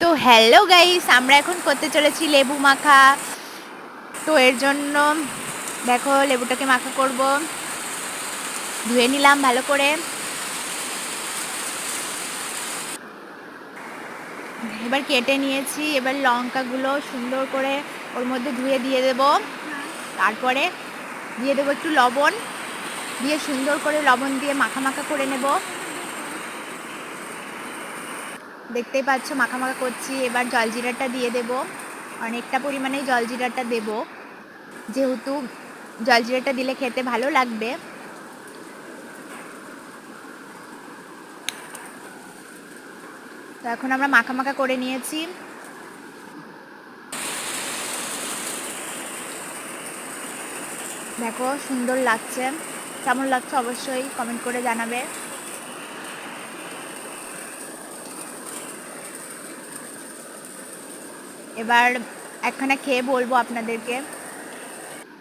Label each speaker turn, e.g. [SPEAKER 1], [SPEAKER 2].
[SPEAKER 1] তো hello guys, আমরা এখন করতে চলেছি লেবু মাখা। তো এর জন্য দেখো লেবুটাকে মাখা করব। ধুয়ে নিলাম ভালো করে। এবার কেটে নিয়েছি। এবার লঙ্কাগুলো সুন্দর করে ওর মধ্যে ধুয়ে দিয়ে দেব। তারপরে দিয়ে দেবো একটু লবণ, দিয়ে সুন্দর করে লবণ দিয়ে মাখা মাখা করে নেব। দেখতেই পাচ্ছ মাখা মাখা করছি। এবার জলজিরাটা দিয়ে দেব, অনেকটা পরিমাণে জলজিরাটা দেব, যেহেতু জলজিরাটা দিলে খেতে ভালো লাগবে। তো এখন আমরা মাখা মাখা করে নিয়েছি। দেখো সুন্দর লাগছে। কেমন লাগছে অবশ্যই কমেন্ট করে জানাবে। এবার একখানা খেয়ে বলবো আপনাদেরকে।